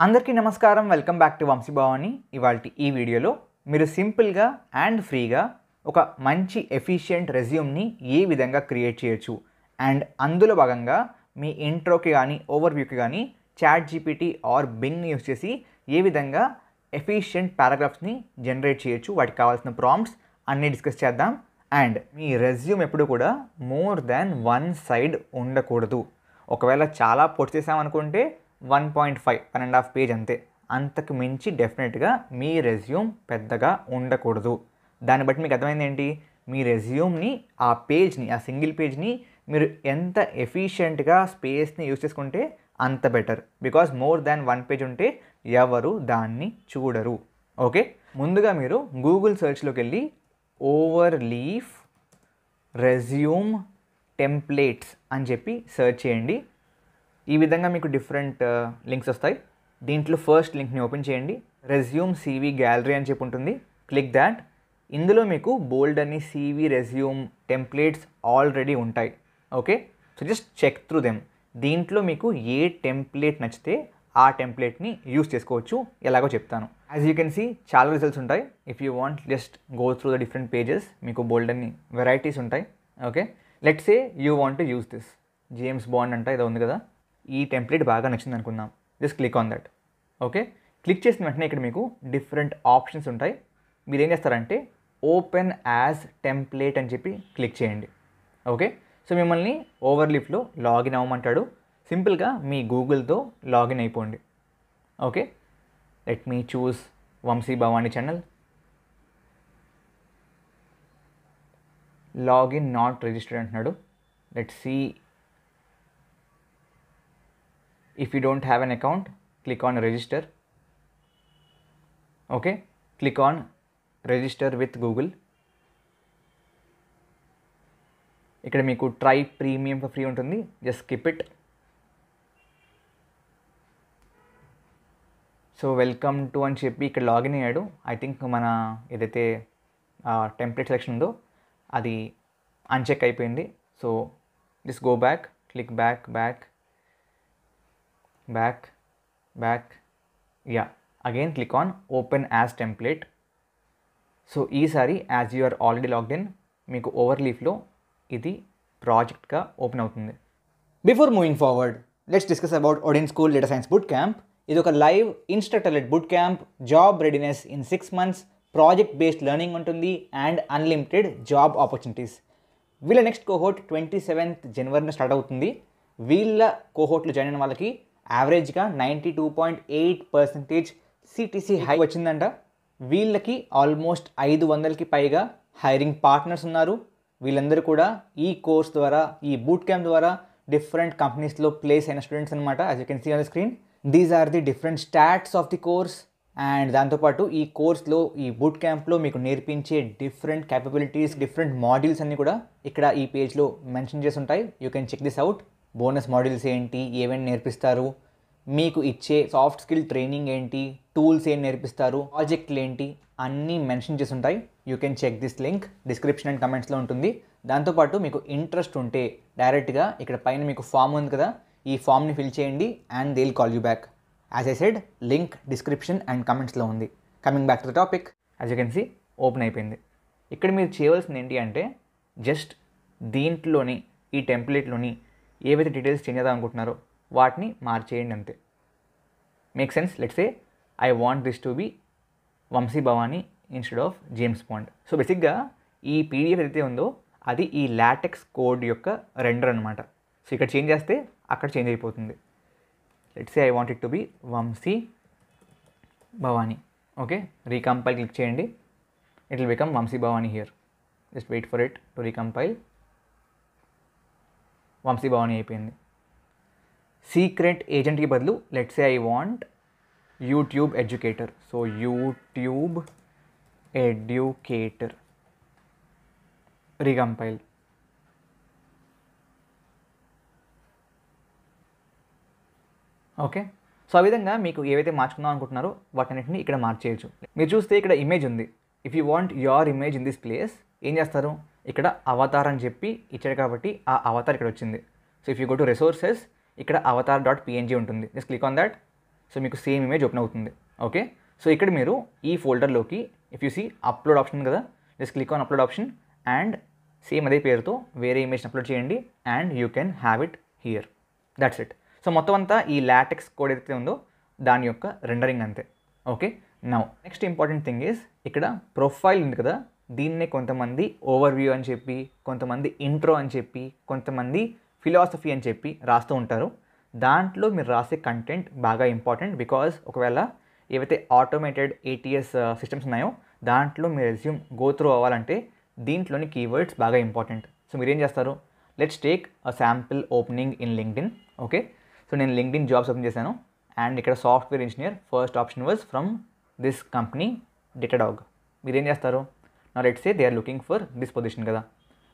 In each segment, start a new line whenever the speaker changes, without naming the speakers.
అందరికీ నమస్కారం. Welcome back to Vamshi Bhavani. ఇవాల్టి ఈ వీడియోలో మీరు సింపుల్గా అండ్ ఫ్రీగా ఒక మంచి ఎఫిషియెంట్ రెజ్యూమ్ని ఏ విధంగా క్రియేట్ చేయొచ్చు అండ్ అందులో భాగంగా మీ ఇంట్రోకి కానీ ఓవర్వ్యూకి కానీ చాట్ జీపీటీ ఆర్ బింగ్ని యూస్ చేసి ఏ విధంగా ఎఫిషియెంట్ పారాగ్రాఫ్స్ని జనరేట్ చేయొచ్చు, వాటికి కావాల్సిన ప్రాంప్ట్స్ అన్నీ డిస్కస్ చేద్దాం. అండ్ మీ రెజ్యూమ్ ఎప్పుడు కూడా మోర్ దాన్ వన్ సైడ్ ఉండకూడదు. ఒకవేళ చాలా పొడి చేసామనుకుంటే 1.5 పేజ్ అంతే, అంతకు మించి డెఫినెట్గా మీ రెజ్యూమ్ పెద్దగా ఉండకూడదు. దాన్ని బట్టి మీకు అర్థమైంది ఏంటి, మీ రెజ్యూమ్ని ఆ పేజ్ని, ఆ సింగిల్ పేజ్ని మీరు ఎంత ఎఫిషియెంట్గా స్పేస్ని యూజ్ చేసుకుంటే అంత better. Because more than one page ఉంటే ఎవరు దాన్ని చూడరు. ఓకే, ముందుగా మీరు గూగుల్ సెర్చ్లోకి వెళ్ళి ఓవర్లీఫ్ రెజ్యూమ్ టెంప్లేట్స్ అని చెప్పి సెర్చ్ చేయండి. ఈ విధంగా మీకు డిఫరెంట్ లింక్స్ వస్తాయి. దీంట్లో ఫస్ట్ లింక్ని ఓపెన్ చేయండి. రెజ్యూమ్ సీవీ గ్యాలరీ అని చెప్పి ఉంటుంది, క్లిక్ దాట్. ఇందులో మీకు బోల్డ్ అని సీవీ రెజ్యూమ్ టెంప్లేట్స్ ఆల్రెడీ ఉంటాయి. Okay, so just check through them. దీంట్లో మీకు ఏ టెంప్లేట్ నచ్చితే ఆ టెంప్లేట్ని యూస్ చేసుకోవచ్చు. ఎలాగో చెప్తాను. యాజ్ యూ కెన్ సీ చాలా రిజల్ట్స్ ఉంటాయి. If you want just go through the different pages, మీకు బోల్డ్ అని వెరైటీస్ ఉంటాయి. Okay, let's say you want to use this James bond అంట ఏదో ఉంది కదా, ఈ టెంప్లెట్ బాగా నచ్చింది అనుకుందాం. Just click on that. Okay, click చేసిన వెంటనే ఇక్కడ మీకు డిఫరెంట్ ఆప్షన్స్ ఉంటాయి. మీరు ఏం చేస్తారంటే ఓపెన్ యాజ్ టెంప్లెట్ అని చెప్పి క్లిక్ చేయండి. ఓకే, సో మిమ్మల్ని ఓవర్లీఫ్లో లాగిన్ అవ్వమంటాడు. సింపుల్గా మీ గూగుల్తో లాగిన్ అయిపోండి. Okay, let me choose Vamshi Bhavani channel. Login not registered అంటున్నాడు. Let see. If you don't have an account, click on register. Okay, click on register with Google. ఇక్కడ మీకు ట్రై ప్రీమియం ఫర్ ఫ్రీ ఉంటుంది, just skip it. So welcome to అని చెప్పి ఇక్కడ login అయ్యాడు. I think మన ఏదైతే టెంప్లెట్ సెలెక్షన్ ఉందో అది అన్చెక్ అయిపోయింది. So just go back, click back, yeah, again click on open as template. So ఈసారి as you are already logged in, మీకు ఓవర్లీఫ్లో ఇది ప్రాజెక్ట్గా ఓపెన్ అవుతుంది. Before moving forward, let's discuss about Odin school data science boot camp. ఇది ఒక live instructor led boot camp. Job readiness in 6 months, project based learning ఉంటుంది and unlimited job opportunities. వీళ్ళ next cohort 27th January start అవుతుంది. వీళ్ళ కోహోర్ట్లో join అయిన వాళ్ళకి యావరేజ్గా 92.8% CTC high వచ్చిందంట. వీళ్ళకి ఆల్మోస్ట్ 500కి పైగా హైరింగ్ పార్ట్నర్స్ ఉన్నారు. వీళ్ళందరూ కూడా ఈ కోర్స్ ద్వారా, ఈ బూట్ క్యాంప్ ద్వారా డిఫరెంట్ కంపెనీస్లో ప్లేస్ అయిన స్టూడెంట్స్ అనమాట. As you can see on the screen, these are the different stats of the course. And దాంతోపాటు ఈ కోర్స్లో, ఈ బూట్ క్యాంప్లో మీకు నేర్పించే డిఫరెంట్ క్యాపబిలిటీస్, డిఫరెంట్ మాడ్యూల్స్ అన్నీ కూడా ఇక్కడ ఈ పేజ్లో మెన్షన్ చేసి ఉంటాయి. You can check this out. Bonus modules ఏంటి, ఏమేమి నేర్పిస్తారు, మీకు ఇచ్చే సాఫ్ట్ స్కిల్ ట్రైనింగ్ ఏంటి, టూల్స్ ఏం నేర్పిస్తారు, ప్రాజెక్టులు ఏంటి, అన్నీ మెన్షన్ చేసి ఉంటాయి. You can check this link, description and కమెంట్స్లో ఉంటుంది. దాంతోపాటు మీకు ఇంట్రెస్ట్ ఉంటే డైరెక్ట్గా ఇక్కడ పైన మీకు ఫామ్ ఉంది కదా, ఈ ఫామ్ని ఫిల్ చేయండి and they will call you back. As I said, link description and కమెంట్స్లో ఉంది. Coming back to the topic, as you can see open అయిపోయింది. ఇక్కడ మీరు చేయవలసింది ఏంటి అంటే జస్ట్ దీంట్లోని, ఈ టెంప్లెట్లోని ఏవైతే డీటెయిల్స్ చేంజ్ చేద్దాం అనుకుంటున్నారో వాటిని మార్చేయండి అంతే. Make sense? Let's say I want this to be Vamshi Bhavani instead of James Bond. So బేసిక్గా ఈ పీడిఎఫ్ ఏదైతే ఉందో అది ఈ లాటెక్స్ కోడ్ యొక్క రెండర్ అనమాట. సో ఇక్కడ చేంజ్ చేస్తే అక్కడ చేంజ్ అయిపోతుంది. Let's say I want it to be Vamshi Bhavani. Okay, recompile click చేయండి. It will become Vamshi Bhavani here. Just wait for it to recompile. Vamshi Bhavani అయిపోయింది. సీక్రెట్ ఏజెంట్కి బదులు let's say I want YouTube educator. So YouTube educator, recompile. Okay, so ఆ విధంగా మీకు ఏవైతే మార్చుకుందాం అనుకుంటున్నారో వాటన్నిటిని ఇక్కడ మార్చేయచ్చు. మీరు చూస్తే ఇక్కడ ఇమేజ్ ఉంది. If you want your image in this place, ఏం చేస్తారు, ఇక్కడ అవతార్ అని చెప్పి ఇచ్చాడు కాబట్టి ఆ అవతార్ ఇక్కడ వచ్చింది. So if you go to resources, ఇక్కడ అవతార్.png ఉంటుంది. Just click on that. So మీకు సేమ్ ఇమేజ్ ఓపెన్ అవుతుంది. ఓకే, సో ఇక్కడ మీరు ఈ ఫోల్డర్లోకి if you see upload option కదా, just click on upload option and same అదే పేరుతో వేరే ఇమేజ్ని అప్లోడ్ చేయండి and you can have it here. That's it. So మొత్తం అంతా ఈ లాటెక్స్ కోడ్ ఏదైతే ఉందో దాని యొక్క రెండరింగ్ అంతే. Okay, now next important thing is ఇక్కడ ప్రొఫైల్ ఉంది కదా, దీన్నే కొంతమంది ఓవర్ వ్యూ అని చెప్పి, కొంతమంది ఇంట్రో అని చెప్పి, కొంతమంది ఫిలాసఫీ అని చెప్పి రాస్తూ ఉంటారు. దాంట్లో మీరు రాసే కంటెంట్ బాగా ఇంపార్టెంట్. బికాజ్ ఒకవేళ ఏవైతే ఆటోమేటెడ్ ATS సిస్టమ్స్ ఉన్నాయో దాంట్లో మీ రెజ్యూమ్ గో త్రూ అవ్వాలంటే దీంట్లోని కీవర్డ్స్ బాగా ఇంపార్టెంట్. సో మీరేం చేస్తారు, let's take a sample opening in LinkedIn. Okay, so నేను లింక్డ్ఇన్ జాబ్స్ ఓపెన్ చేశాను అండ్ ఇక్కడ software engineer first option was from this company Datadog. మీరేం చేస్తారు, నా let's say they are looking for this position కదా,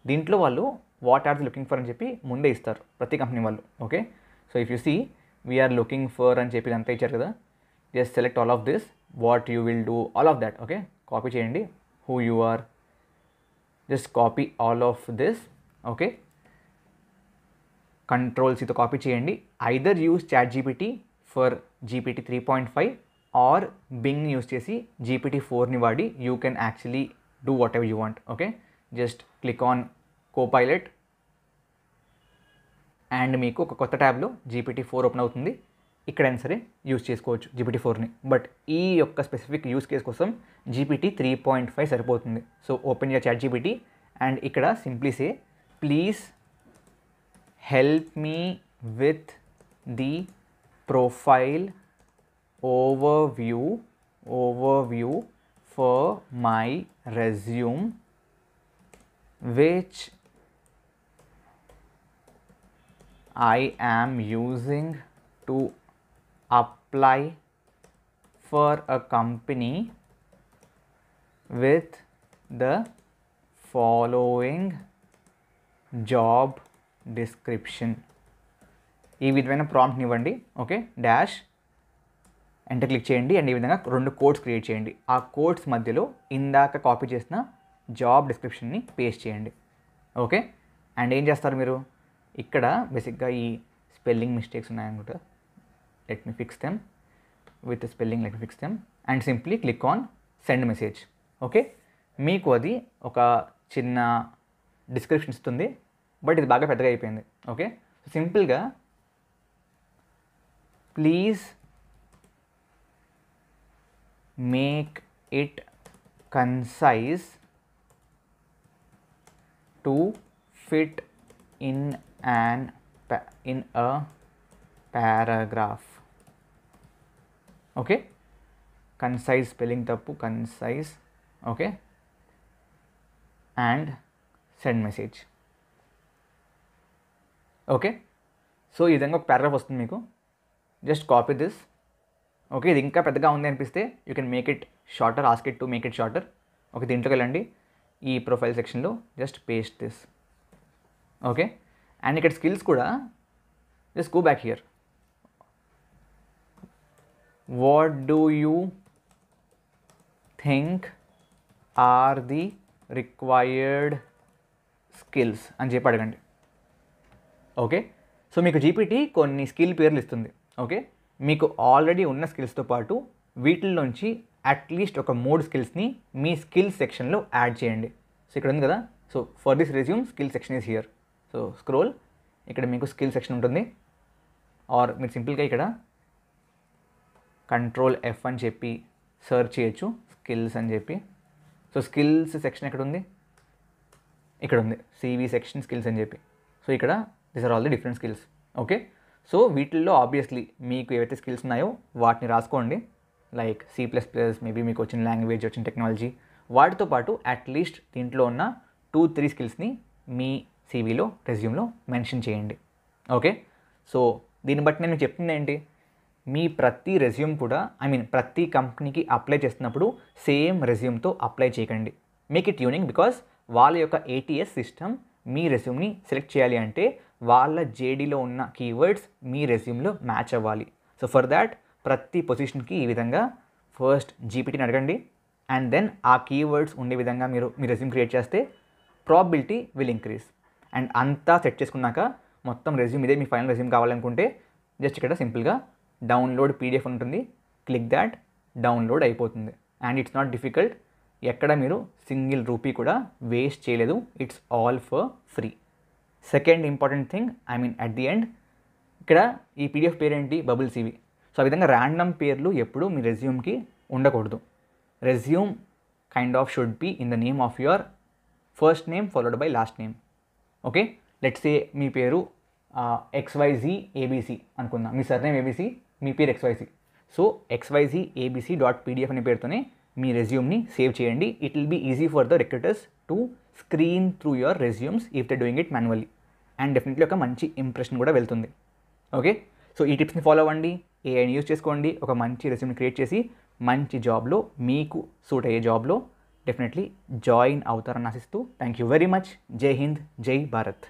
దీంట్లో వాళ్ళు what are the looking for అని చెప్పి ముందే ఇస్తారు ప్రతి కంపెనీ వాళ్ళు. Okay, so if you see we're looking for అని చెప్పి అంతా ఇచ్చారు కదా, just select all of this, what you will do, all of that. Okay, copy చేయండి, who you are, just copy all of this. Okay, కంట్రోల్-Cతో copy చేయండి. Either use ChatGPT for GPT 3.5 or బింగ్ని use చేసి GPT-4ని వాడి you can actually do whatever you want. Okay, just click on copilot and మీకు ఒక కొత్త ట్యాబ్లో GPT-4 ఓపెన్ అవుతుంది. ఇక్కడైనా సరే యూజ్ చేసుకోవచ్చు GPT-4ని. బట్ ఈ యొక్క స్పెసిఫిక్ యూజ్ కేస్ కోసం GPT 3.5 సరిపోతుంది. So open your ChatGPT and ఇక్కడ simply say please help me with the profile overview for my resume which I am using to apply for a company with the following job description. ఈ విధమైన ప్రాంప్ట్ని ఇవ్వండి. Okay, dash enter click చేయండి and ఈ విధంగా 2 codes create చేయండి. ఆ codes మధ్యలో ఇందాక కాపీ చేసిన జాబ్ డిస్క్రిప్షన్ని పేస్ట్ చేయండి. ఓకే, అండ్ ఏం చేస్తారు మీరు, ఇక్కడ బేసిక్గా ఈ స్పెల్లింగ్ మిస్టేక్స్ ఉన్నాయనుకుంటా, let me fix them with spelling, let me fix them and simply click on send message. Okay, మీకు అది ఒక చిన్న డిస్క్రిప్షన్ ఇస్తుంది, బట్ ఇది బాగా పెద్దగా అయిపోయింది. ఓకే, సింపుల్గా please make it concise to fit in a paragraph. Okay, concise spelling తప్పు, concise. Okay, and send message. Okay, so ఈ విధంగా ఒక పారాగ్రాఫ్ వస్తుంది మీకు. Just copy this. ఓకే, ఇది ఇంకా పెద్దగా ఉంది అనిపిస్తే you can make it shorter, ask it to make it shorter. Okay, దీంట్లోకి వెళ్ళండి, ఈ ప్రొఫైల్ సెక్షన్లో just paste this. Okay, and ఇక్కడ స్కిల్స్ కూడా just go back here. What do you think are the required skills అని చెప్పి అడగండి. Okay, so మీకు GPT కొన్ని స్కిల్ పేర్లు ఇస్తుంది. ఓకే, మీకు ఆల్రెడీ ఉన్న స్కిల్స్తో పాటు వీటిల్లోంచి అట్లీస్ట్ ఒక 3 స్కిల్స్ని మీ స్కిల్స్ సెక్షన్లో యాడ్ చేయండి. సో ఇక్కడ ఉంది కదా, so for this resume skill section is here. So scroll, ఇక్కడ మీకు స్కిల్ సెక్షన్ ఉంటుంది. ఆర్ మీరు సింపుల్గా ఇక్కడ Ctrl+F అని చెప్పి సర్చ్ చేయొచ్చు స్కిల్స్ అని చెప్పి. సో స్కిల్స్ సెక్షన్ ఎక్కడ ఉంది, ఇక్కడ ఉంది, CV సెక్షన్ స్కిల్స్ అని చెప్పి. సో ఇక్కడ these are all the different skills. Okay, so వీటిల్లో ఆబ్వియస్లీ మీకు ఏవైతే స్కిల్స్ ఉన్నాయో వాటిని రాసుకోండి. లైక్ C++, మేబీ మీకు వచ్చిన లాంగ్వేజ్, వచ్చిన టెక్నాలజీ, వాటితో పాటు అట్లీస్ట్ దీంట్లో ఉన్న 2-3 స్కిల్స్ని మీ CVలో, రెజ్యూమ్లో మెన్షన్ చేయండి. ఓకే, సో దీన్ని బట్టి నేను చెప్తుంది ఏంటి, మీ ప్రతి రెజ్యూమ్ కూడా ప్రతి కంపెనీకి అప్లై చేస్తున్నప్పుడు సేమ్ రెజ్యూమ్తో అప్లై చేయకండి. Make it unique. బికాస్ వాళ్ళ యొక్క ATS సిస్టమ్ మీ రెజ్యూమ్ని సెలెక్ట్ చేయాలి అంటే వాళ్ళ JDలో ఉన్న కీవర్డ్స్ మీ రెజ్యూమ్లో మ్యాచ్ అవ్వాలి. సో ఫర్ దాట్ ప్రతి పొజిషన్కి ఈ విధంగా ఫస్ట్ GPTని అడగండి అండ్ దెన్ ఆ కీవర్డ్స్ ఉండే విధంగా మీరు మీ రెజ్యూమ్ క్రియేట్ చేస్తే ప్రాబిలిటీ విల్ ఇంక్రీజ్. అండ్ అంతా సెట్ చేసుకున్నాక మొత్తం రెజ్యూమ్ ఇదే మీ ఫైనల్ రెజ్యూమ్ కావాలనుకుంటే జస్ట్ ఇక్కడ సింపుల్గా డౌన్లోడ్ పీడిఎఫ్ ఉంటుంది, క్లిక్ దాట్, డౌన్లోడ్ అయిపోతుంది. అండ్ ఇట్స్ నాట్ డిఫికల్ట్, ఎక్కడ మీరు సింగిల్ రూపీ కూడా వేస్ట్ చేయలేదు, it's all for free. Second important thing, I mean at the end, ఇక్కడ ఈ పీడిఎఫ్ పేరేంటి, బబుల్ సివి. సో ఆ విధంగా ర్యాండమ్ పేర్లు ఎప్పుడు మీ రెజ్యూమ్కి ఉండకూడదు. Resume kind of should be in the name of your first name followed by last name. Okay, let's say మీ పేరు XYZ ABC అనుకుందాం, మీ సర్నేమ్ ABC, మీ పేరు XYZ. సో XYZABC.pdf అనే పేరుతోనే మీ రెజ్యూమ్ని సేవ్ చేయండి. It will be easy for the recruiters to screen through your resumes if they doing it manually. And definitely ఒక మంచి ఇంప్రెషన్ కూడా వెళ్తుంది. ఓకే, సో ఈ టిప్స్ని ఫాలో అవ్వండి, ఏఐని యూజ్ చేసుకోండి, ఒక మంచి రెజ్యూమ్ని క్రియేట్ చేసి మంచి జాబ్లో, మీకు సూట్ అయ్యే జాబ్లో డెఫినెట్లీ జాయిన్ అవుతారని ఆశిస్తూ థ్యాంక్ యూ వెరీ మచ్. జై హింద్, జై భారత్.